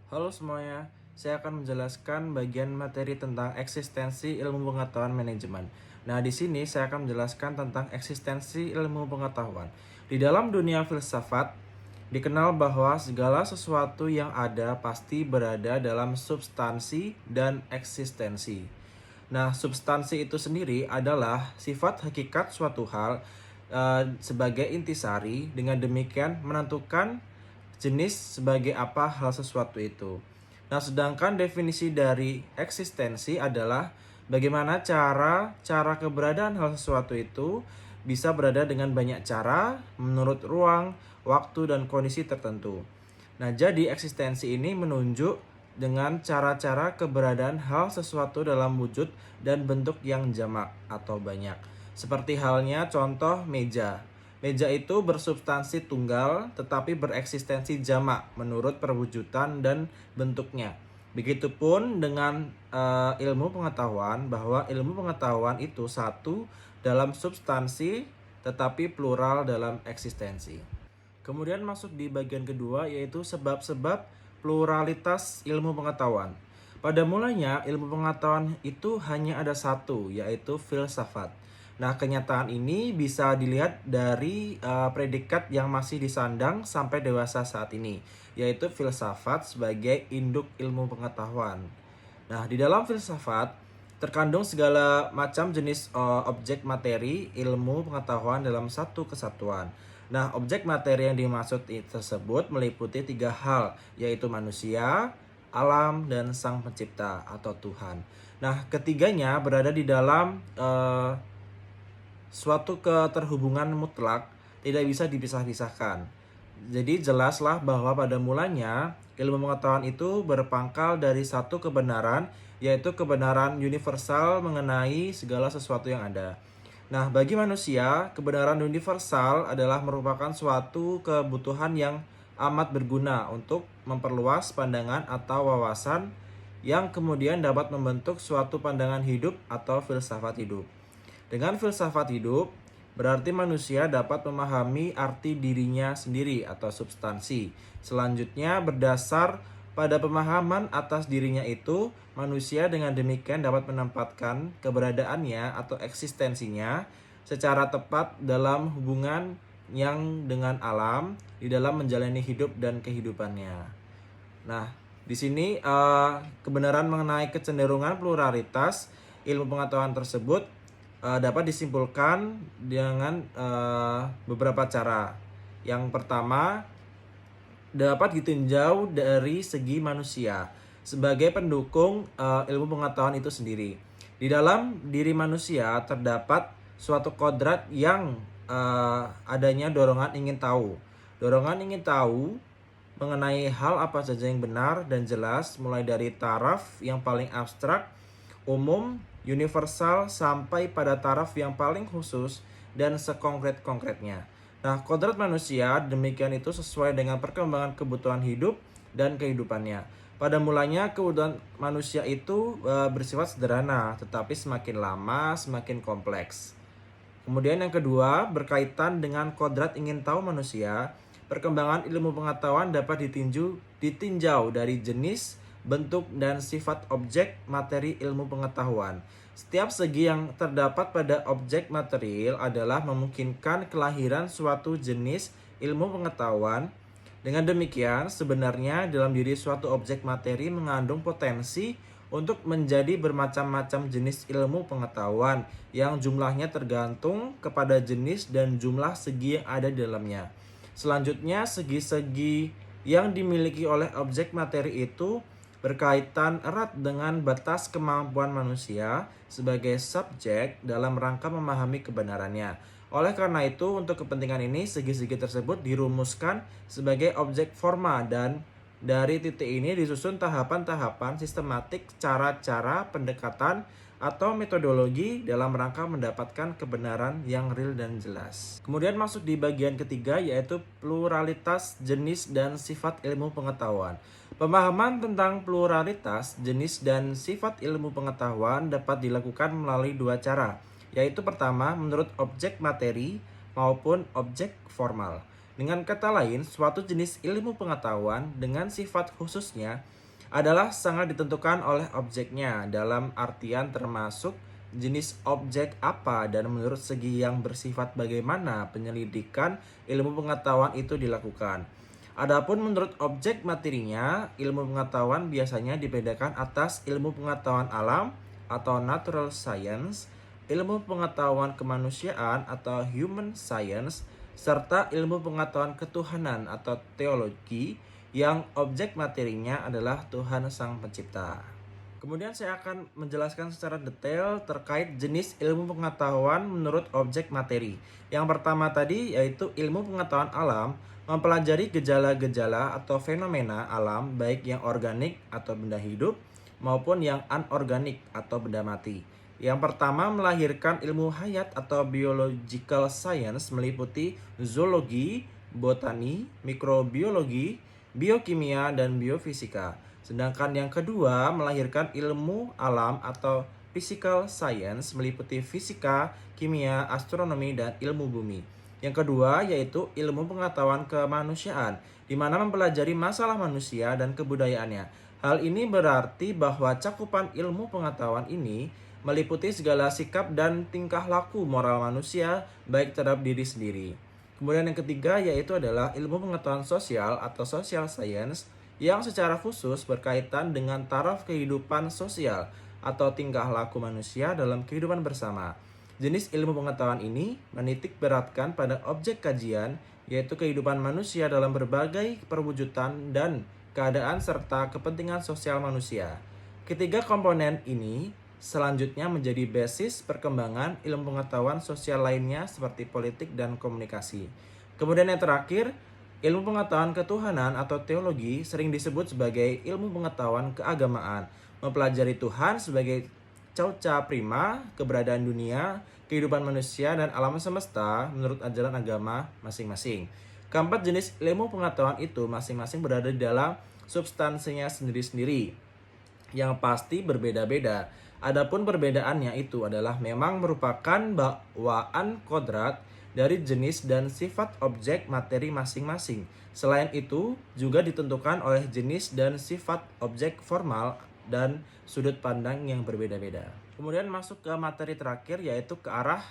Halo semuanya, saya akan menjelaskan bagian materi tentang eksistensi ilmu pengetahuan manajemen. Nah, di sini saya akan menjelaskan tentang eksistensi ilmu pengetahuan. Di dalam dunia filsafat, dikenal bahwa segala sesuatu yang ada pasti berada dalam substansi dan eksistensi. Nah, substansi itu sendiri adalah sifat hakikat suatu hal sebagai intisari, dengan demikian menentukan jenis sebagai apa hal sesuatu itu. Nah, sedangkan definisi dari eksistensi adalah bagaimana cara keberadaan hal sesuatu itu bisa berada dengan banyak cara menurut ruang, waktu, dan kondisi tertentu. Nah, jadi eksistensi ini menunjuk dengan cara-cara keberadaan hal sesuatu dalam wujud dan bentuk yang jamak atau banyak. Seperti halnya contoh meja. Meja itu bersubstansi tunggal tetapi bereksistensi jamak menurut perwujudan dan bentuknya. Begitupun dengan ilmu pengetahuan, bahwa ilmu pengetahuan itu satu dalam substansi tetapi plural dalam eksistensi. Kemudian masuk di bagian kedua, yaitu sebab-sebab pluralitas ilmu pengetahuan. Pada mulanya ilmu pengetahuan itu hanya ada satu, yaitu filsafat. Nah, kenyataan ini bisa dilihat dari predikat yang masih disandang sampai dewasa saat ini, yaitu filsafat sebagai induk ilmu pengetahuan. Nah, di dalam filsafat terkandung segala macam jenis objek materi ilmu pengetahuan dalam satu kesatuan. Nah, objek materi yang dimaksud tersebut meliputi tiga hal, yaitu manusia, alam, dan sang pencipta atau Tuhan. Nah, ketiganya berada di dalam suatu keterhubungan mutlak, tidak bisa dipisah-pisahkan. Jadi jelaslah bahwa pada mulanya ilmu pengetahuan itu berpangkal dari satu kebenaran, yaitu kebenaran universal mengenai segala sesuatu yang ada. Nah, bagi manusia, kebenaran universal adalah merupakan suatu kebutuhan yang amat berguna untuk memperluas pandangan atau wawasan yang kemudian dapat membentuk suatu pandangan hidup atau filsafat hidup. Dengan filsafat hidup, berarti manusia dapat memahami arti dirinya sendiri atau substansi. Selanjutnya, berdasar pada pemahaman atas dirinya itu, manusia dengan demikian dapat menempatkan keberadaannya atau eksistensinya secara tepat dalam hubungan yang dengan alam di dalam menjalani hidup dan kehidupannya. Nah, di sini kebenaran mengenai kecenderungan pluralitas ilmu pengetahuan tersebut dapat disimpulkan dengan beberapa cara. Yang pertama, dapat ditinjau dari segi manusia sebagai pendukung ilmu pengetahuan itu sendiri. Di dalam diri manusia terdapat suatu kodrat yang adanya dorongan ingin tahu. Dorongan ingin tahu mengenai hal apa saja yang benar dan jelas, mulai dari taraf yang paling abstrak, umum, universal, sampai pada taraf yang paling khusus dan sekonkret-konkretnya. Nah, kodrat manusia demikian itu sesuai dengan perkembangan kebutuhan hidup dan kehidupannya. Pada mulanya kebutuhan manusia itu bersifat sederhana, tetapi semakin lama semakin kompleks. Kemudian yang kedua, berkaitan dengan kodrat ingin tahu manusia, perkembangan ilmu pengetahuan dapat ditinjau dari jenis, bentuk, dan sifat objek materi ilmu pengetahuan. Setiap segi yang terdapat pada objek material adalah memungkinkan kelahiran suatu jenis ilmu pengetahuan. Dengan demikian, sebenarnya dalam diri suatu objek materi mengandung potensi untuk menjadi bermacam-macam jenis ilmu pengetahuan yang jumlahnya tergantung kepada jenis dan jumlah segi yang ada di dalamnya. Selanjutnya, segi-segi yang dimiliki oleh objek materi itu berkaitan erat dengan batas kemampuan manusia sebagai subjek dalam rangka memahami kebenarannya. Oleh karena itu, untuk kepentingan ini, segi-segi tersebut dirumuskan sebagai objek forma, dan dari titik ini disusun tahapan-tahapan sistematik cara-cara pendekatan atau metodologi dalam rangka mendapatkan kebenaran yang real dan jelas. Kemudian masuk di bagian ketiga, yaitu pluralitas jenis dan sifat ilmu pengetahuan. Pemahaman tentang pluralitas jenis dan sifat ilmu pengetahuan dapat dilakukan melalui dua cara, yaitu pertama menurut objek materi maupun objek formal. Dengan kata lain, suatu jenis ilmu pengetahuan dengan sifat khususnya adalah sangat ditentukan oleh objeknya, dalam artian termasuk jenis objek apa dan menurut segi yang bersifat bagaimana penyelidikan ilmu pengetahuan itu dilakukan. Adapun menurut objek materinya, ilmu pengetahuan biasanya dibedakan atas ilmu pengetahuan alam atau natural science, ilmu pengetahuan kemanusiaan atau human science, serta ilmu pengetahuan ketuhanan atau teologi yang objek materinya adalah Tuhan Sang Pencipta. Kemudian saya akan menjelaskan secara detail terkait jenis ilmu pengetahuan menurut objek materi. Yang pertama tadi yaitu ilmu pengetahuan alam, mempelajari gejala-gejala atau fenomena alam baik yang organik atau benda hidup maupun yang anorganik atau benda mati. Yang pertama melahirkan ilmu hayat atau biological science meliputi zoologi, botani, mikrobiologi, biokimia, dan biofisika. Sedangkan yang kedua melahirkan ilmu alam atau physical science meliputi fisika, kimia, astronomi, dan ilmu bumi. Yang kedua yaitu ilmu pengetahuan kemanusiaan, di mana mempelajari masalah manusia dan kebudayaannya. Hal ini berarti bahwa cakupan ilmu pengetahuan ini meliputi segala sikap dan tingkah laku moral manusia baik terhadap diri sendiri. Kemudian yang ketiga yaitu adalah ilmu pengetahuan sosial atau social science yang secara khusus berkaitan dengan taraf kehidupan sosial atau tingkah laku manusia dalam kehidupan bersama. Jenis ilmu pengetahuan ini menitik beratkan pada objek kajian yaitu kehidupan manusia dalam berbagai perwujudan dan keadaan serta kepentingan sosial manusia. Ketiga komponen ini selanjutnya menjadi basis perkembangan ilmu pengetahuan sosial lainnya seperti politik dan komunikasi. Kemudian yang terakhir, ilmu pengetahuan ketuhanan atau teologi sering disebut sebagai ilmu pengetahuan keagamaan, mempelajari Tuhan sebagai causa prima, keberadaan dunia, kehidupan manusia, dan alam semesta menurut ajaran agama masing-masing. Keempat jenis ilmu pengetahuan itu masing-masing berada di dalam substansinya sendiri-sendiri, yang pasti berbeda-beda. Adapun perbedaannya itu adalah memang merupakan bawaan kodrat dari jenis dan sifat objek materi masing-masing. Selain itu, juga ditentukan oleh jenis dan sifat objek formal dan sudut pandang yang berbeda-beda. Kemudian masuk ke materi terakhir yaitu ke arah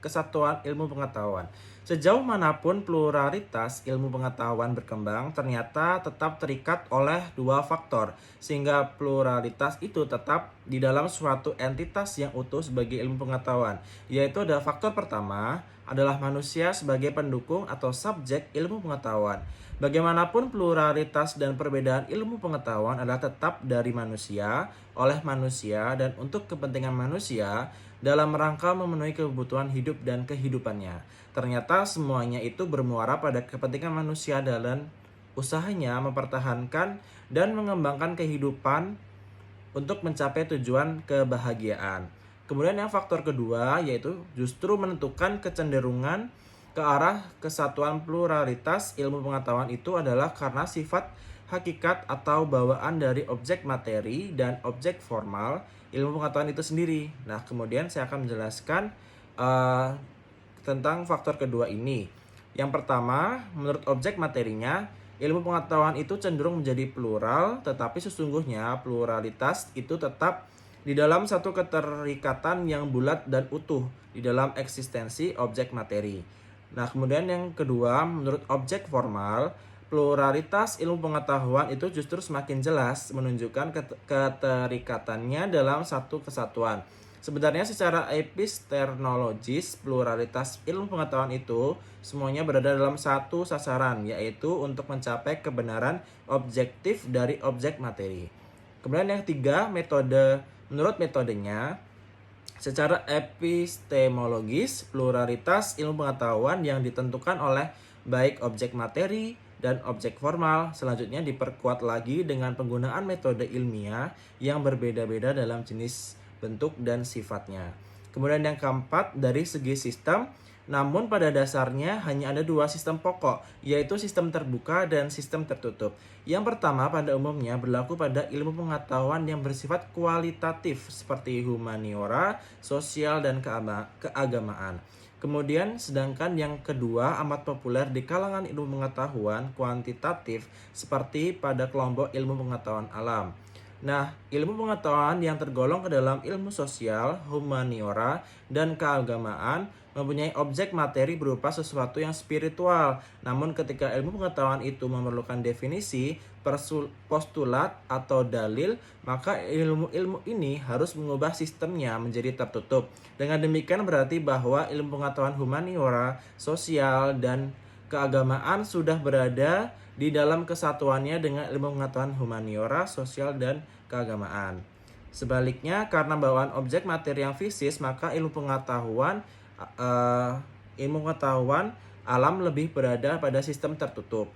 kesatuan ilmu pengetahuan. Sejauh manapun pluralitas ilmu pengetahuan berkembang, ternyata tetap terikat oleh dua faktor, sehingga pluralitas itu tetap di dalam suatu entitas yang utuh sebagai ilmu pengetahuan, yaitu ada faktor pertama adalah manusia sebagai pendukung atau subjek ilmu pengetahuan. Bagaimanapun pluralitas dan perbedaan ilmu pengetahuan adalah tetap dari manusia, oleh manusia, dan untuk kepentingan manusia dalam rangka memenuhi kebutuhan hidup dan kehidupannya. Ternyata semuanya itu bermuara pada kepentingan manusia dalam usahanya mempertahankan dan mengembangkan kehidupan untuk mencapai tujuan kebahagiaan. Kemudian yang faktor kedua yaitu justru menentukan kecenderungan ke arah kesatuan pluralitas ilmu pengetahuan itu adalah karena sifat hakikat atau bawaan dari objek materi dan objek formal ilmu pengetahuan itu sendiri. Nah, kemudian saya akan menjelaskan tentang faktor kedua ini. Yang pertama, menurut objek materinya, ilmu pengetahuan itu cenderung menjadi plural, tetapi sesungguhnya pluralitas itu tetap di dalam satu keterikatan yang bulat dan utuh di dalam eksistensi objek materi. Nah, kemudian yang kedua, menurut objek formal, pluralitas ilmu pengetahuan itu justru semakin jelas menunjukkan keterikatannya dalam satu kesatuan. Sebenarnya secara epistemologis, pluralitas ilmu pengetahuan itu semuanya berada dalam satu sasaran, yaitu untuk mencapai kebenaran objektif dari objek materi. Kemudian yang ketiga, menurut metodenya, secara epistemologis, pluralitas ilmu pengetahuan yang ditentukan oleh baik objek materi dan objek formal selanjutnya diperkuat lagi dengan penggunaan metode ilmiah yang berbeda-beda dalam jenis, bentuk, dan sifatnya. Kemudian yang keempat, dari segi sistem, namun pada dasarnya hanya ada dua sistem pokok, yaitu sistem terbuka dan sistem tertutup. Yang pertama pada umumnya berlaku pada ilmu pengetahuan yang bersifat kualitatif seperti humaniora, sosial, dan keagamaan. Kemudian sedangkan yang kedua amat populer di kalangan ilmu pengetahuan kuantitatif seperti pada kelompok ilmu pengetahuan alam. Nah, ilmu pengetahuan yang tergolong ke dalam ilmu sosial, humaniora, dan keagamaan mempunyai objek materi berupa sesuatu yang spiritual. Namun ketika ilmu pengetahuan itu memerlukan definisi, postulat, atau dalil, maka ilmu-ilmu ini harus mengubah sistemnya menjadi tertutup. Dengan demikian berarti bahwa ilmu pengetahuan humaniora, sosial, dan keagamaan sudah berada di dalam kesatuannya dengan ilmu pengetahuan humaniora, sosial, dan keagamaan. Sebaliknya, karena bawaan objek materi yang fisis, maka ilmu pengetahuan alam lebih berada pada sistem tertutup.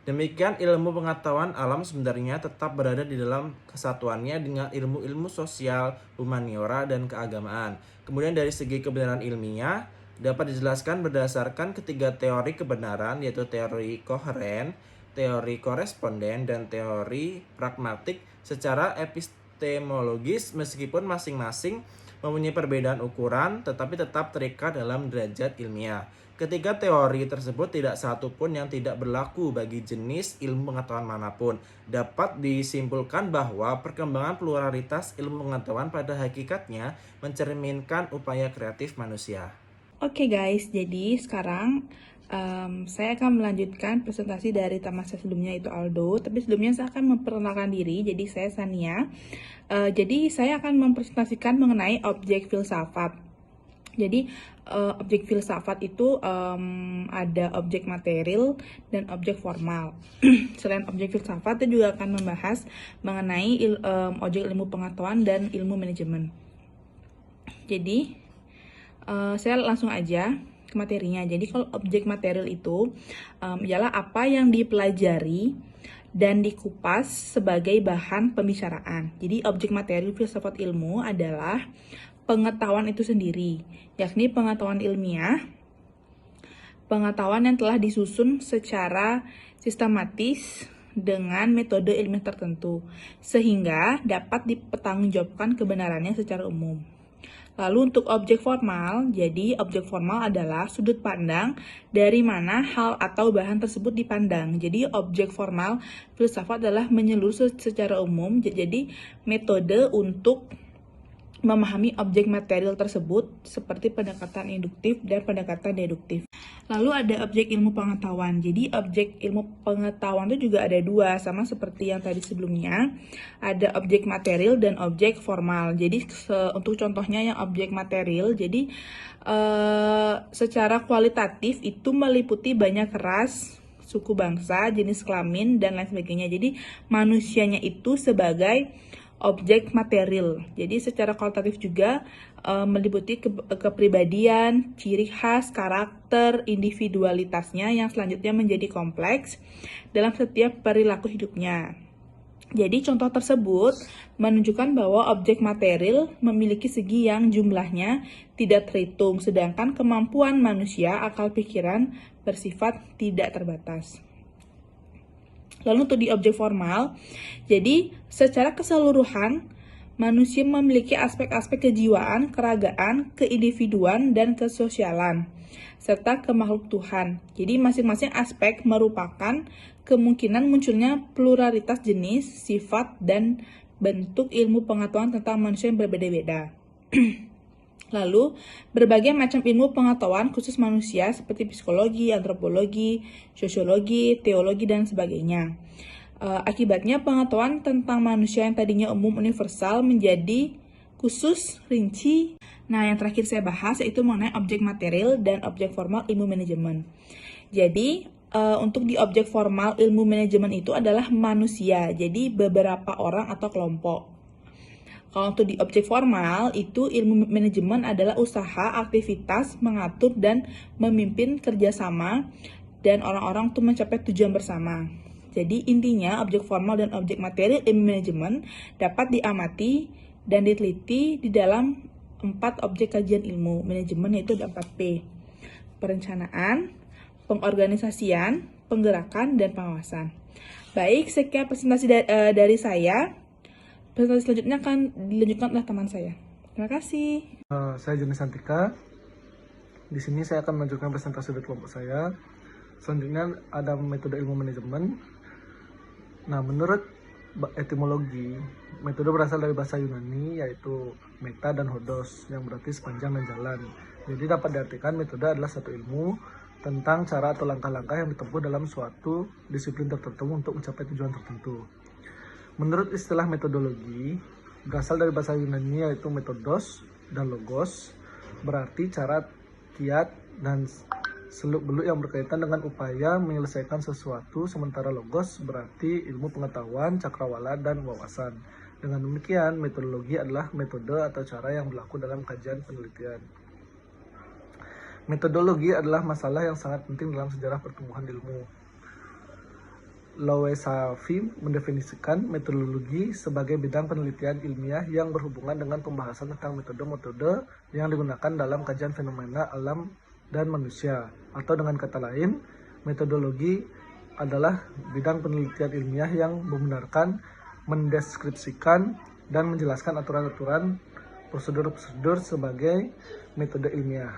Demikian ilmu pengetahuan alam sebenarnya tetap berada di dalam kesatuannya dengan ilmu-ilmu sosial, humaniora, dan keagamaan. Kemudian dari segi kebenaran ilmiah, dapat dijelaskan berdasarkan ketiga teori kebenaran, yaitu teori koheren, teori koresponden, dan teori pragmatik secara epistemologis, meskipun masing-masing mempunyai perbedaan ukuran tetapi tetap terikat dalam derajat ilmiah. Ketiga teori tersebut tidak satu pun yang tidak berlaku bagi jenis ilmu pengetahuan manapun. Dapat disimpulkan bahwa perkembangan pluralitas ilmu pengetahuan pada hakikatnya mencerminkan upaya kreatif manusia. Oke guys, jadi sekarang saya akan melanjutkan presentasi dari teman saya sebelumnya, itu Aldo. Tapi sebelumnya saya akan memperkenalkan diri, jadi saya Sania. Jadi saya akan mempresentasikan mengenai objek filsafat. Jadi objek filsafat itu ada objek material dan objek formal. Selain objek filsafat, itu juga akan membahas mengenai objek ilmu pengetahuan dan ilmu manajemen. Jadi saya langsung aja ke materinya. Jadi kalau objek material itu ialah apa yang dipelajari dan dikupas sebagai bahan pembicaraan. Jadi objek material filsafat ilmu adalah pengetahuan itu sendiri, yakni pengetahuan ilmiah, pengetahuan yang telah disusun secara sistematis dengan metode ilmiah tertentu, sehingga dapat dipertanggungjawabkan kebenarannya secara umum. Lalu untuk objek formal, jadi objek formal adalah sudut pandang dari mana hal atau bahan tersebut dipandang. Jadi objek formal filsafat adalah menyeluruh secara umum, jadi metode untuk memahami objek material tersebut seperti pendekatan induktif dan pendekatan deduktif. Lalu ada objek ilmu pengetahuan. Jadi objek ilmu pengetahuan itu juga ada dua, sama seperti yang tadi sebelumnya. Ada objek material dan objek formal. Jadi untuk contohnya yang objek material, jadi secara kualitatif itu meliputi banyak ras, suku bangsa, jenis kelamin, dan lain sebagainya. Jadi manusianya itu sebagai objek material. Jadi secara kualitatif juga meliputi kepribadian, ciri khas, karakter, individualitasnya yang selanjutnya menjadi kompleks dalam setiap perilaku hidupnya. Jadi contoh tersebut menunjukkan bahwa objek material memiliki segi yang jumlahnya tidak terhitung, sedangkan kemampuan manusia, akal pikiran, bersifat tidak terbatas. Lalu untuk di objek formal, jadi secara keseluruhan manusia memiliki aspek-aspek kejiwaan, keragaan, keindividuan, dan kesosialan, serta kemakhluk Tuhan. Jadi masing-masing aspek merupakan kemungkinan munculnya pluralitas jenis, sifat, dan bentuk ilmu pengetahuan tentang manusia yang berbeda-beda. Lalu, berbagai macam ilmu pengetahuan khusus manusia seperti psikologi, antropologi, sosiologi, teologi, dan sebagainya. Akibatnya pengetahuan tentang manusia yang tadinya umum universal menjadi khusus, rinci. Nah, yang terakhir saya bahas yaitu mengenai objek material dan objek formal ilmu manajemen. Jadi, untuk di objek formal ilmu manajemen itu adalah manusia, jadi beberapa orang atau kelompok. Kalau untuk di objek formal, itu ilmu manajemen adalah usaha, aktivitas, mengatur, dan memimpin kerjasama, dan orang-orang untuk mencapai tujuan bersama. Jadi intinya, objek formal dan objek material ilmu manajemen dapat diamati dan diteliti di dalam 4 objek kajian ilmu manajemen, yaitu ada 4P. Perencanaan, pengorganisasian, penggerakan, dan pengawasan. Baik, sekian presentasi dari saya. Presentasi selanjutnya akan dilanjutkan oleh teman saya. Terima kasih. Saya Joni Santika Di sini saya akan melanjutkan presentasi dari kelompok saya. Selanjutnya ada metode ilmu manajemen. Nah, menurut etimologi, metode berasal dari bahasa Yunani yaitu meta dan hodos yang berarti sepanjang dan jalan. Jadi dapat diartikan metode adalah satu ilmu tentang cara atau langkah-langkah yang ditempuh dalam suatu disiplin tertentu untuk mencapai tujuan tertentu. Menurut istilah metodologi, berasal dari bahasa Yunani yaitu metodos dan logos, berarti cara, kiat, dan seluk-beluk yang berkaitan dengan upaya menyelesaikan sesuatu, sementara logos berarti ilmu pengetahuan, cakrawala, dan wawasan. Dengan demikian, metodologi adalah metode atau cara yang berlaku dalam kajian penelitian. Metodologi adalah masalah yang sangat penting dalam sejarah pertumbuhan ilmu. Loesafi mendefinisikan metodologi sebagai bidang penelitian ilmiah yang berhubungan dengan pembahasan tentang metode-metode yang digunakan dalam kajian fenomena alam dan manusia. Atau dengan kata lain, metodologi adalah bidang penelitian ilmiah yang membenarkan, mendeskripsikan, dan menjelaskan aturan-aturan, prosedur-prosedur sebagai metode ilmiah.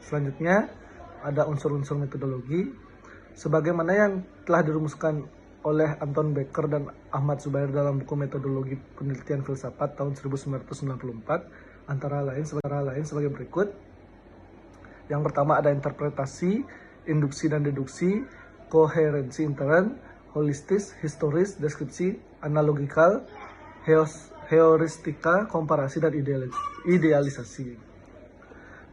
Selanjutnya, ada unsur-unsur metodologi. Sebagaimana yang telah dirumuskan oleh Anton Becker dan Ahmad Zubair dalam buku Metodologi Penelitian Filsafat tahun 1994, antara lain sebagai berikut. Yang pertama ada interpretasi, induksi dan deduksi, koherensi intern, holistis, historis, deskripsi, analogikal, heuristika, komparasi, dan idealisasi.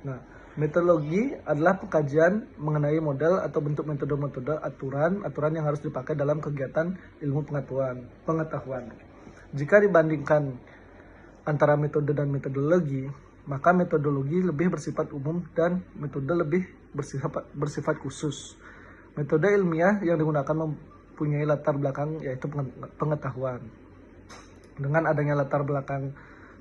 Nah, metodologi adalah pengkajian mengenai model atau bentuk metode-metode aturan yang harus dipakai dalam kegiatan ilmu pengetahuan. Jika dibandingkan antara metode dan metodologi, maka metodologi lebih bersifat umum dan metode lebih bersifat khusus. Metode ilmiah yang digunakan mempunyai latar belakang yaitu pengetahuan. Dengan adanya latar belakang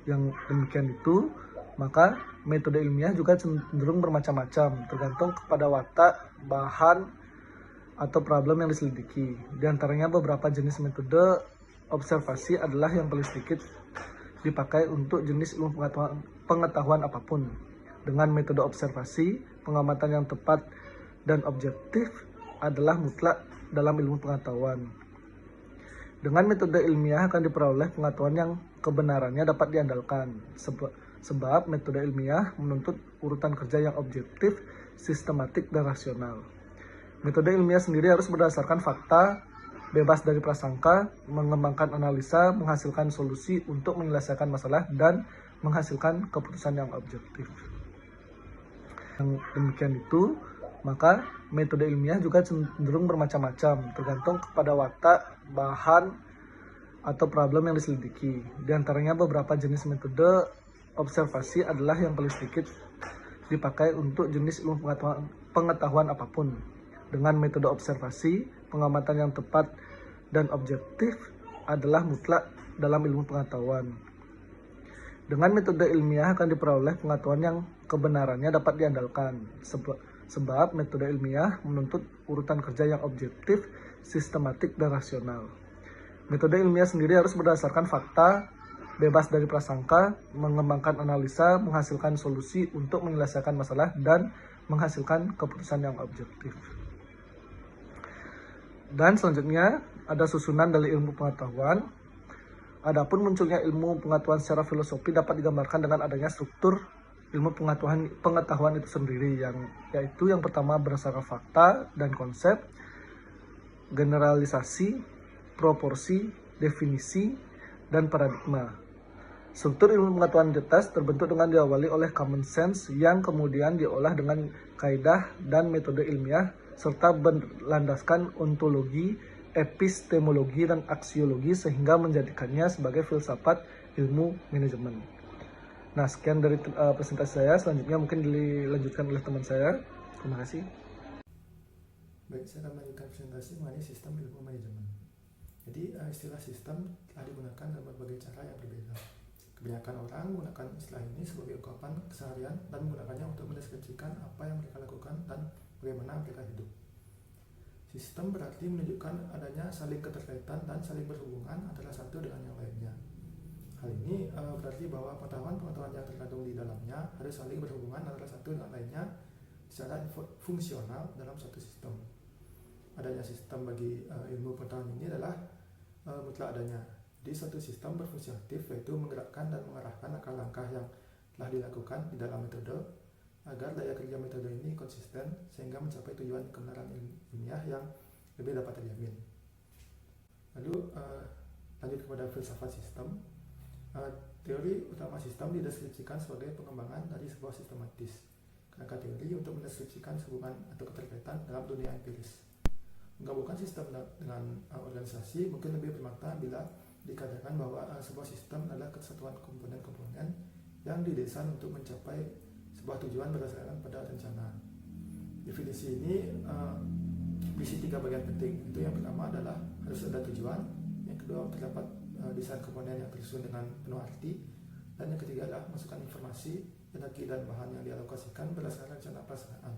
yang demikian itu, maka metode ilmiah juga cenderung bermacam-macam, tergantung kepada watak, bahan, atau problem yang diselidiki. Di antaranya beberapa jenis metode observasi adalah yang paling sedikit dipakai untuk jenis ilmu pengetahuan apapun. Dengan metode observasi, pengamatan yang tepat dan objektif adalah mutlak dalam ilmu pengetahuan. Dengan metode ilmiah akan diperoleh pengetahuan yang kebenarannya dapat diandalkan. Sebab metode ilmiah menuntut urutan kerja yang objektif, sistematik, dan rasional. Metode ilmiah sendiri harus berdasarkan fakta, bebas dari prasangka, mengembangkan analisa, menghasilkan solusi untuk menyelesaikan masalah, dan menghasilkan keputusan yang objektif. Yang demikian itu, maka metode ilmiah juga cenderung bermacam-macam, tergantung kepada watak, bahan, atau problem yang diselidiki. Di antaranya beberapa jenis metode observasi adalah yang paling sedikit dipakai untuk jenis ilmu pengetahuan apapun. Dengan metode observasi, pengamatan yang tepat dan objektif adalah mutlak dalam ilmu pengetahuan. Dengan metode ilmiah akan diperoleh pengetahuan yang kebenarannya dapat diandalkan. Sebab metode ilmiah menuntut urutan kerja yang objektif, sistematik, dan rasional. Metode ilmiah sendiri harus berdasarkan fakta, bebas dari prasangka, mengembangkan analisa, menghasilkan solusi untuk menyelesaikan masalah, dan menghasilkan keputusan yang objektif. Dan selanjutnya ada susunan dari ilmu pengetahuan. Adapun munculnya ilmu pengetahuan secara filosofi dapat digambarkan dengan adanya struktur ilmu pengetahuan itu sendiri, yaitu yang pertama berdasarkan fakta dan konsep, generalisasi, proporsi, definisi, dan paradigma. Struktur ilmu pengetahuan di atas terbentuk dengan diawali oleh common sense yang kemudian diolah dengan kaidah dan metode ilmiah serta berlandaskan ontologi, epistemologi, dan aksiologi sehingga menjadikannya sebagai filsafat ilmu manajemen. Nah, sekian dari presentasi saya. Selanjutnya mungkin dilanjutkan oleh teman saya. Terima kasih. Baik, saya akan melanjutkan presentasi mengenai sistem ilmu manajemen. Jadi, istilah sistem telah digunakan dalam berbagai cara yang berbeda. Kebanyakan orang menggunakan istilah ini sebagai ungkapan keseharian dan menggunakannya untuk mendeskripsikan apa yang mereka lakukan dan bagaimana mereka hidup. Sistem berarti menunjukkan adanya saling keterkaitan dan saling berhubungan antara satu dengan yang lainnya. Hal ini berarti bahwa pengetahuan-pengetahuan yang terkandung di dalamnya harus saling berhubungan antara satu dengan lainnya secara fungsional dalam suatu sistem. Adanya sistem bagi ilmu pengetahuan ini adalah mutlak adanya. Jadi suatu sistem berfungsi aktif, yaitu menggerakkan dan mengarahkan langkah-langkah yang telah dilakukan di dalam metode agar daya kerja metode ini konsisten sehingga mencapai tujuan kebenaran ilmiah yang lebih dapat terjamin. Lalu lanjut kepada filsafat sistem. Teori utama sistem dideskripsikan sebagai pengembangan dari sebuah sistematis. Kerangka teori untuk mendeskripsikan hubungan atau keterkaitan dalam dunia empiris. Menggabungkan sistem dengan organisasi mungkin lebih bermakna bila dikatakan bahwa sebuah sistem adalah kesatuan komponen-komponen yang didesain untuk mencapai sebuah tujuan berdasarkan pada rencana. Definisi ini berisi 3 bagian penting. Itu yang pertama adalah harus ada tujuan, yang kedua terdapat desain komponen yang tersusun dengan penuh arti, dan yang ketiga adalah masukan informasi, energi dan bahan yang dialokasikan berdasarkan rencana pelaksanaan.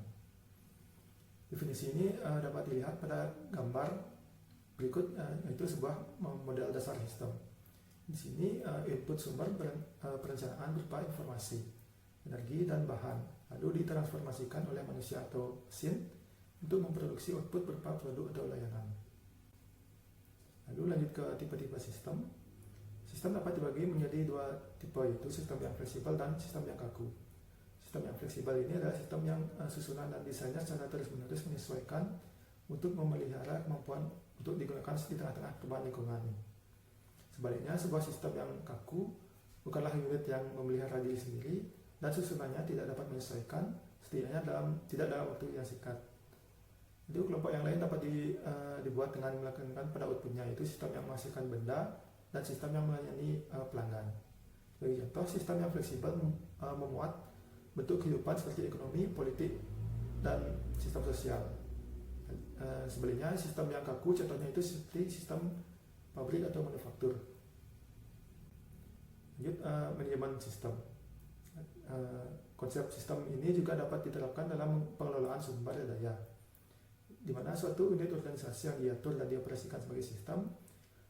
Definisi ini dapat dilihat pada gambar berikut, yaitu sebuah model dasar sistem. Di sini input sumber perencanaan berupa informasi, energi dan bahan, lalu ditransformasikan oleh manusia atau mesin untuk memproduksi output berupa produk atau layanan. Lalu lanjut ke tipe-tipe sistem. Sistem dapat dibagi menjadi 2 tipe, yaitu sistem yang fleksibel dan sistem yang kaku. Sistem yang fleksibel ini adalah sistem yang susunan dan desainnya secara terus-menerus menyesuaikan untuk memelihara kemampuan untuk digunakan di tengah-tengah perubahan lingkungan. Sebaliknya, sebuah sistem yang kaku bukanlah unit yang memelihara diri sendiri dan susunannya tidak dapat menyesuaikan, setidaknya tidak dalam waktu yang singkat. Jadi kelompok yang lain dapat dibuat dengan melakukan pada outputnya, yaitu sistem yang menghasilkan benda dan sistem yang melayani pelanggan. Sebagai contoh, sistem yang fleksibel memuat bentuk kehidupan seperti ekonomi, politik, dan sistem sosial. Sebaliknya, sistem yang kaku contohnya itu seperti sistem pabrik atau manufaktur. Lanjut, manajemen sistem. Konsep sistem ini juga dapat diterapkan dalam pengelolaan sumber daya, di mana suatu unit organisasi yang diatur dan dioperasikan sebagai sistem,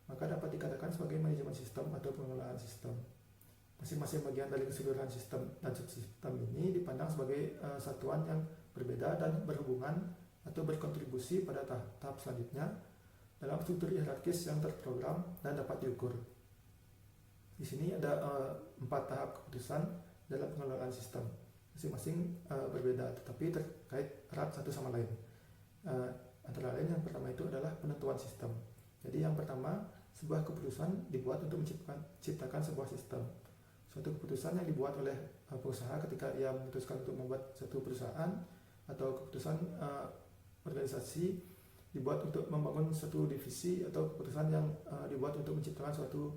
maka dapat dikatakan sebagai manajemen sistem atau pengelolaan sistem. Masing-masing bagian dari keseluruhan sistem dan subsistem ini dipandang sebagai satuan yang berbeda dan berhubungan atau berkontribusi pada tahap selanjutnya dalam struktur hierarkis yang terprogram dan dapat diukur. Di sini ada 4 tahap keputusan dalam pengelolaan sistem. Masing-masing berbeda tetapi terkait erat satu sama lain. Antara lain yang pertama itu adalah penentuan sistem. Jadi yang pertama, sebuah keputusan dibuat untuk menciptakan sebuah sistem. Suatu keputusan yang dibuat oleh pengusaha ketika ia memutuskan untuk membuat suatu perusahaan, atau keputusan organisasi dibuat untuk membangun suatu divisi, atau keputusan yang dibuat untuk menciptakan suatu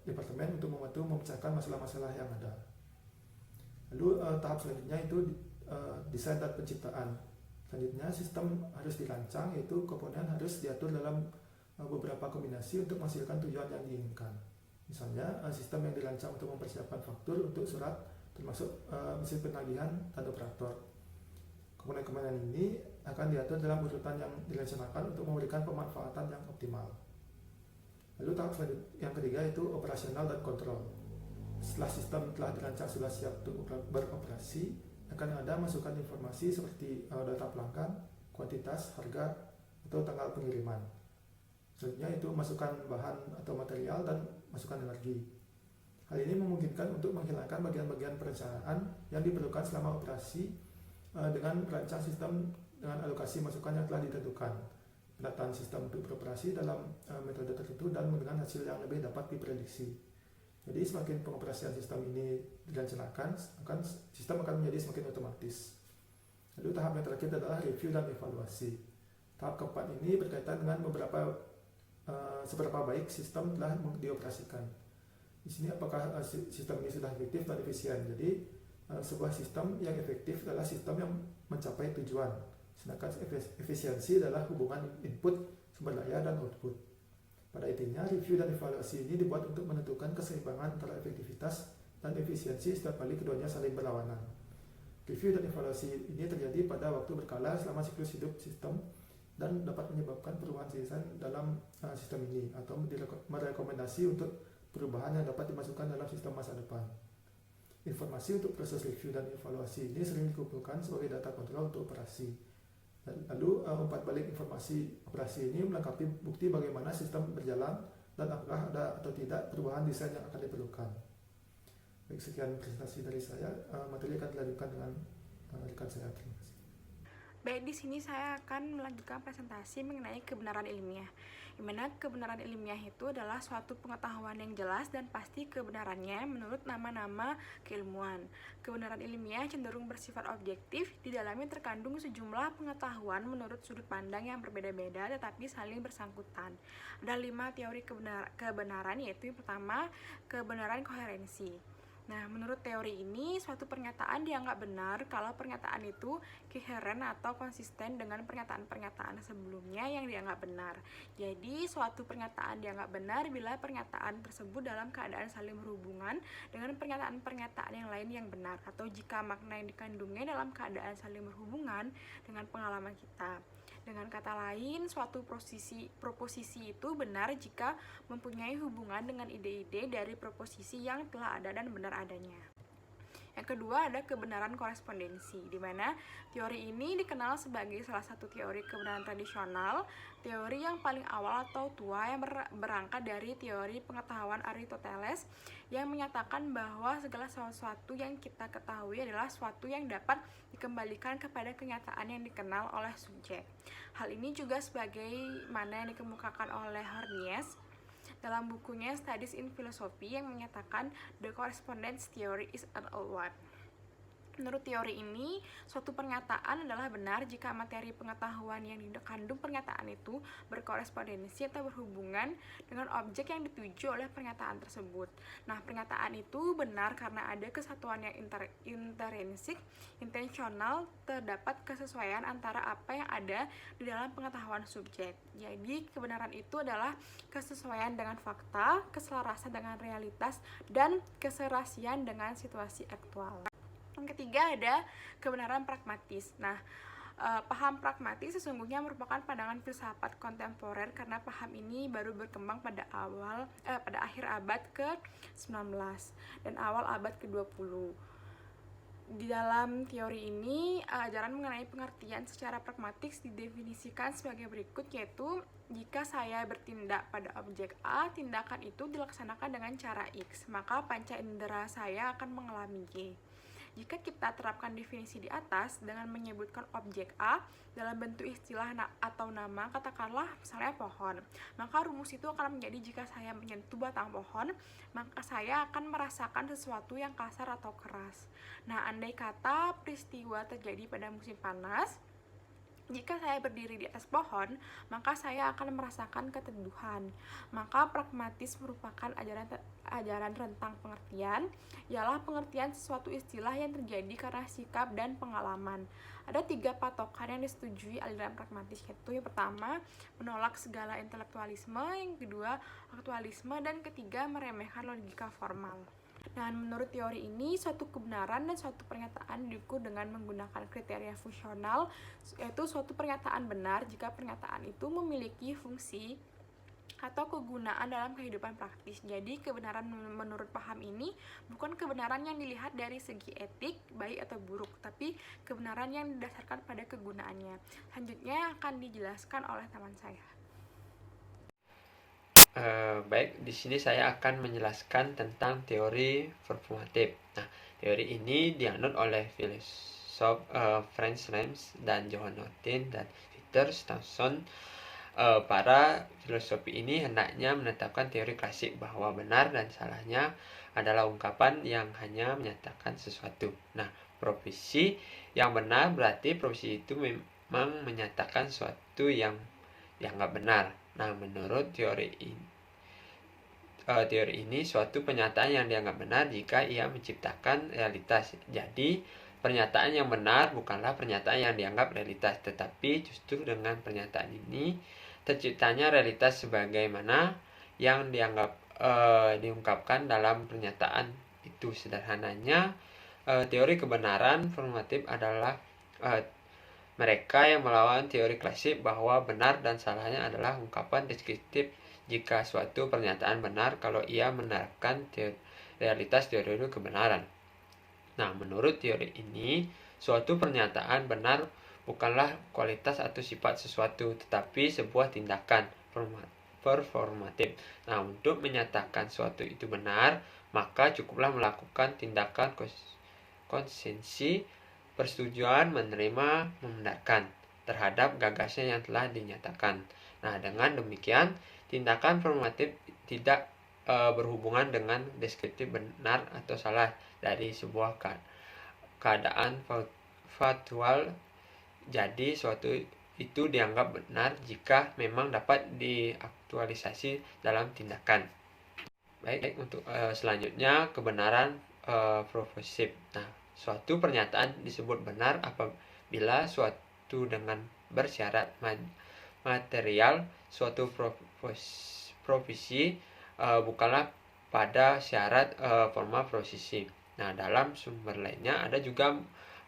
departemen untuk membantu memecahkan masalah-masalah yang ada. Lalu tahap selanjutnya itu desain dan penciptaan. Selanjutnya sistem harus dirancang, yaitu komponen harus diatur dalam beberapa kombinasi untuk menghasilkan tujuan yang diinginkan. Misalnya sistem yang dirancang untuk mempersiapkan faktur untuk surat, termasuk mesin penagihan dan operator. Komponen-komponen ini akan diatur dalam urutan yang direncanakan untuk memberikan pemanfaatan yang optimal. Lalu tahap selanjutnya yang ketiga itu operasional dan kontrol. Setelah sistem telah dirancang sudah siap untuk beroperasi, akan ada masukan informasi seperti data pelanggan, kuantitas, harga, atau tanggal pengiriman. Selanjutnya itu masukan bahan atau material dan masukan energi. Hal ini memungkinkan untuk menghilangkan bagian-bagian perencanaan yang diperlukan selama operasi dengan merancang sistem dengan alokasi masukan yang telah ditentukan, penataan sistem untuk beroperasi dalam metode tertentu, dan dengan hasil yang lebih dapat diprediksi. Jadi semakin pengoperasian sistem ini direncanakan, sistem akan menjadi semakin otomatis. Lalu tahap yang terakhir adalah review dan evaluasi. Tahap keempat ini berkaitan dengan seberapa baik sistem telah dioperasikan. Di sini apakah sistem ini sudah efektif dan efisien. Jadi sebuah sistem yang efektif adalah sistem yang mencapai tujuan, sedangkan efisiensi adalah hubungan input, sumber daya, dan output. Pada intinya, review dan evaluasi ini dibuat untuk menentukan keseimbangan antara efektivitas dan efisiensi setiap kali keduanya saling berlawanan. Review dan evaluasi ini terjadi pada waktu berkala selama siklus hidup sistem dan dapat menyebabkan perubahan desain dalam sistem ini, atau merekomendasi untuk perubahan yang dapat dimasukkan dalam sistem masa depan. Informasi untuk proses review dan evaluasi ini sering dikumpulkan sebagai data kontrol untuk operasi. Lalu umpat balik informasi operasi ini melengkapi bukti bagaimana sistem berjalan dan apakah ada atau tidak perubahan desain yang akan diperlukan. Baik, sekian presentasi dari saya. Materi akan dilanjutkan dengan rekan saya. Terima kasih. Baik, di sini saya akan melanjutkan presentasi mengenai kebenaran ilmiah. Di mana kebenaran ilmiah itu adalah suatu pengetahuan yang jelas dan pasti kebenarannya menurut nama-nama keilmuan. Kebenaran ilmiah cenderung bersifat objektif, di dalamnya terkandung sejumlah pengetahuan menurut sudut pandang yang berbeda-beda tetapi saling bersangkutan. Ada 5 teori kebenaran, yaitu yang pertama, kebenaran koherensi. Nah, menurut teori ini, suatu pernyataan dianggap benar kalau pernyataan itu koheren atau konsisten dengan pernyataan-pernyataan sebelumnya yang dianggap benar. Jadi, suatu pernyataan dianggap benar bila pernyataan tersebut dalam keadaan saling berhubungan dengan pernyataan-pernyataan yang lain yang benar, atau jika makna yang dikandungnya dalam keadaan saling berhubungan dengan pengalaman kita. Dengan kata lain, suatu proposisi itu benar jika mempunyai hubungan dengan ide-ide dari proposisi yang telah ada dan benar adanya. Yang kedua ada kebenaran korespondensi, di mana teori ini dikenal sebagai salah satu teori kebenaran tradisional, teori yang paling awal atau tua yang berangkat dari teori pengetahuan Aristoteles yang menyatakan bahwa segala sesuatu yang kita ketahui adalah sesuatu yang dapat dikembalikan kepada kenyataan yang dikenal oleh subjek. Hal ini juga sebagaimana yang dikemukakan oleh Hornies dalam bukunya Studies in Philosophy yang menyatakan the correspondence theory is an old one. Menurut teori ini, suatu pernyataan adalah benar jika materi pengetahuan yang dikandung pernyataan itu berkorespondensi atau berhubungan dengan objek yang dituju oleh pernyataan tersebut. Nah, pernyataan itu benar karena ada kesatuan yang intrinsik, intensional, terdapat kesesuaian antara apa yang ada di dalam pengetahuan subjek. Jadi, kebenaran itu adalah kesesuaian dengan fakta, keselarasan dengan realitas, dan keserasian dengan situasi aktual. Yang ketiga ada kebenaran pragmatis. Nah, paham pragmatis sesungguhnya merupakan pandangan filsafat kontemporer karena paham ini baru berkembang pada akhir abad ke-19 dan awal abad ke-20. Di dalam teori ini, ajaran mengenai pengertian secara pragmatis didefinisikan sebagai berikut, yaitu jika saya bertindak pada objek A, tindakan itu dilaksanakan dengan cara X, maka panca indera saya akan mengalami Y. Jika kita terapkan definisi di atas dengan menyebutkan objek A dalam bentuk istilah atau nama, katakanlah misalnya pohon, maka rumus itu akan menjadi jika saya menyentuh batang pohon, maka saya akan merasakan sesuatu yang kasar atau keras. Nah, andai kata peristiwa terjadi pada musim panas, jika saya berdiri di atas pohon, maka saya akan merasakan keteduhan. Maka pragmatis merupakan ajaran tentang pengertian, ialah pengertian sesuatu istilah yang terjadi karena sikap dan pengalaman. Ada 3 patokan yang disetujui aliran pragmatis, yaitu yang pertama, menolak segala intelektualisme, yang kedua, aktualisme, dan ketiga, meremehkan logika formal. Nah, menurut teori ini, suatu kebenaran dan suatu pernyataan diukur dengan menggunakan kriteria fungsional, yaitu suatu pernyataan benar jika pernyataan itu memiliki fungsi atau kegunaan dalam kehidupan praktis. Jadi, kebenaran menurut paham ini bukan kebenaran yang dilihat dari segi etik, baik atau buruk, tapi kebenaran yang didasarkan pada kegunaannya. Selanjutnya akan dijelaskan oleh teman saya. Baik, di sini saya akan menjelaskan tentang teori performatif. Nah, teori ini dianut oleh filosof Franz Reims dan Johann Nortin dan Victor Stausson. Para filosofi ini hendaknya menetapkan teori klasik bahwa benar dan salahnya adalah ungkapan yang hanya menyatakan sesuatu. Nah, profesi yang benar berarti profesi itu memang menyatakan sesuatu yang dianggap benar. Nah, menurut teori ini suatu pernyataan yang dianggap benar jika ia menciptakan realitas. Jadi, pernyataan yang benar bukanlah pernyataan yang dianggap realitas, tetapi justru dengan pernyataan ini terciptanya realitas sebagaimana yang diungkapkan dalam pernyataan itu. Sederhananya, teori kebenaran formatif adalah mereka yang melawan teori klasik bahwa benar dan salahnya adalah ungkapan deskriptif. jika suatu pernyataan benar kalau ia menerapkan realitas teori kebenaran. Nah, menurut teori ini, suatu pernyataan benar bukanlah kualitas atau sifat sesuatu, tetapi sebuah tindakan performatif. Nah, untuk menyatakan suatu itu benar, maka cukuplah melakukan tindakan konsensi, persetujuan, menerima, membenarkan terhadap gagasan yang telah dinyatakan. Nah, dengan demikian, tindakan formatif tidak berhubungan dengan deskriptif benar atau salah dari sebuah keadaan faktual. Jadi, suatu itu dianggap benar jika memang dapat diaktualisasi dalam tindakan. Baik, untuk selanjutnya kebenaran profesif. Nah, suatu pernyataan disebut benar apabila suatu dengan bersyarat material, suatu profesi bukanlah pada syarat formal posisi. Nah, dalam sumber lainnya ada juga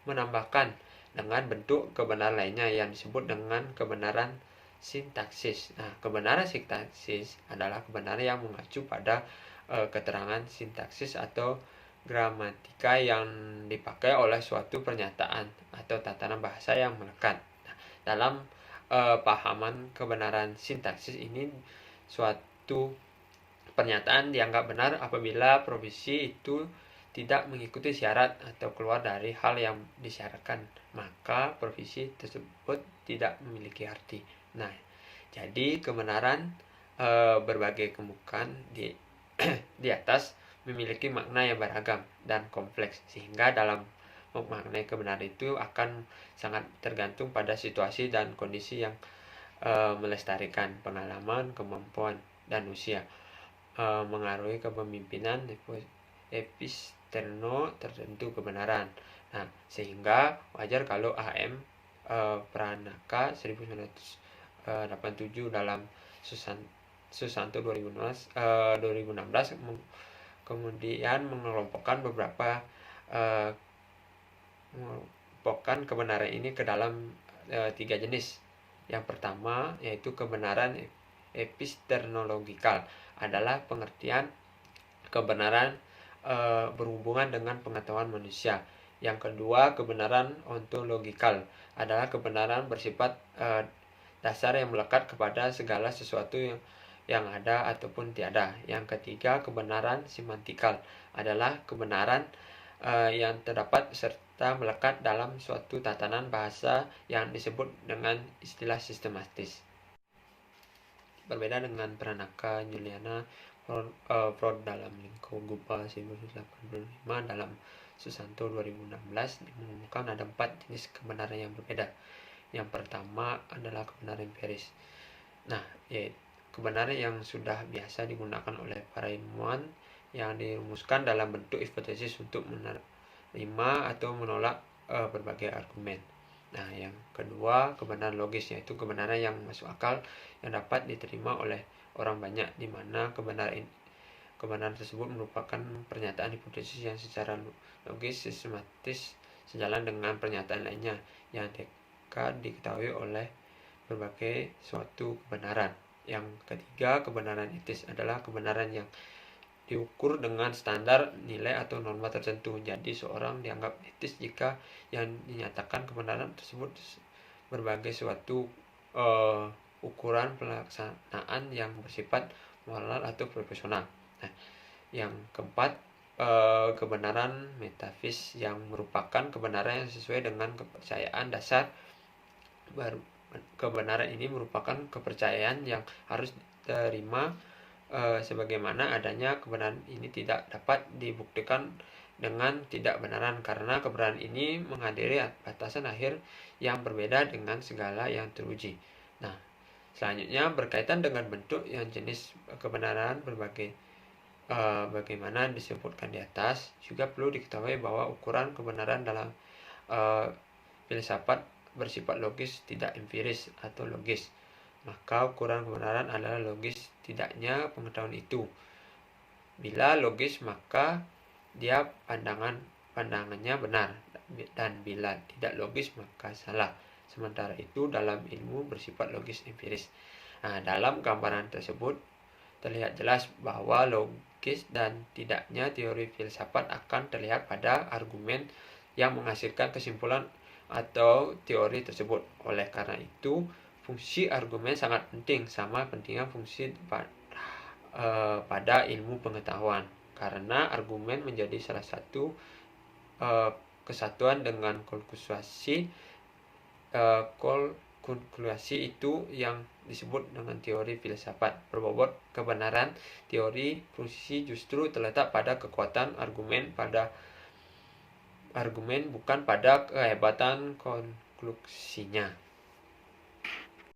menambahkan dengan bentuk kebenaran lainnya yang disebut dengan kebenaran sintaksis. Nah, kebenaran sintaksis adalah kebenaran yang mengacu pada keterangan sintaksis atau gramatika yang dipakai oleh suatu pernyataan atau tatanan bahasa yang melekat. Nah, dalam pahaman kebenaran sintaksis ini, suatu pernyataan dianggap benar apabila profesi itu tidak mengikuti syarat atau keluar dari hal yang disyaratkan, maka profesi tersebut tidak memiliki arti. Nah, jadi kebenaran berbagai kemukan di atas memiliki makna yang beragam dan kompleks, sehingga dalam memaknai kebenaran itu akan sangat tergantung pada situasi dan kondisi yang melestarikan pengalaman, kemampuan, dan usia, mengaruhi kepemimpinan episterno tertentu kebenaran. Nah, sehingga wajar kalau A.M. Pranaka 1987 dalam Susanto 2016 kemudian mengelompokkan mengelompokkan kebenaran ini ke dalam 3 jenis. Yang pertama yaitu kebenaran epistemologikal, adalah pengertian kebenaran berhubungan dengan pengetahuan manusia. Yang kedua, kebenaran ontologikal, adalah kebenaran bersifat dasar yang melekat kepada segala sesuatu yang ada ataupun tiada. Yang ketiga, kebenaran semantikal, adalah kebenaran yang terdapat serta melekat dalam suatu tatanan bahasa yang disebut dengan istilah sistematis. Berbeda dengan Pranaka, Juliana Freud dalam Lingkup-Gupa 1985 dalam Susanto 2016 menemukan ada 4 jenis kebenaran yang berbeda. Yang pertama adalah kebenaran empiris. Nah, yaitu kebenaran yang sudah biasa digunakan oleh para ilmuwan yang dirumuskan dalam bentuk hipotesis untuk menerima atau menolak berbagai argumen. Nah, yang kedua, kebenaran logis, yaitu kebenaran yang masuk akal yang dapat diterima oleh orang banyak, di mana kebenaran tersebut merupakan pernyataan hipotesis yang secara logis sistematis sejalan dengan pernyataan lainnya yang diketahui oleh berbagai suatu kebenaran. Yang ketiga, kebenaran etis, adalah kebenaran yang diukur dengan standar nilai atau norma tertentu. Jadi seorang dianggap etis jika yang dinyatakan kebenaran tersebut berbagai suatu ukuran pelaksanaan yang bersifat moral atau profesional. Nah, yang keempat, kebenaran metafis, yang merupakan kebenaran yang sesuai dengan kepercayaan dasar. Kebenaran ini merupakan kepercayaan yang harus diterima sebagaimana adanya kebenaran ini tidak dapat dibuktikan dengan tidak benaran, karena kebenaran ini menghadiri batasan akhir yang berbeda dengan segala yang teruji. Nah, selanjutnya berkaitan dengan bentuk yang jenis kebenaran bagaimana disebutkan di atas, juga perlu diketahui bahwa ukuran kebenaran dalam filsafat bersifat logis, tidak empiris atau logis. Maka ukuran kebenaran adalah logis tidaknya pengetahuan itu. Bila logis, maka dia pandangannya benar, dan bila tidak logis maka salah. Sementara itu dalam ilmu bersifat logis empiris. Nah, dalam gambaran tersebut terlihat jelas bahwa logis dan tidaknya teori filsafat akan terlihat pada argumen yang menghasilkan kesimpulan atau teori tersebut. Oleh karena itu, fungsi argumen sangat penting, sama pentingnya fungsi pada ilmu pengetahuan, karena argumen menjadi salah satu kesatuan dengan kalkulasi. Kalkulasi itu yang disebut dengan teori filsafat. Berbobot kebenaran teori fungsi justru terletak pada kekuatan argumen bukan pada kehebatan konklusinya.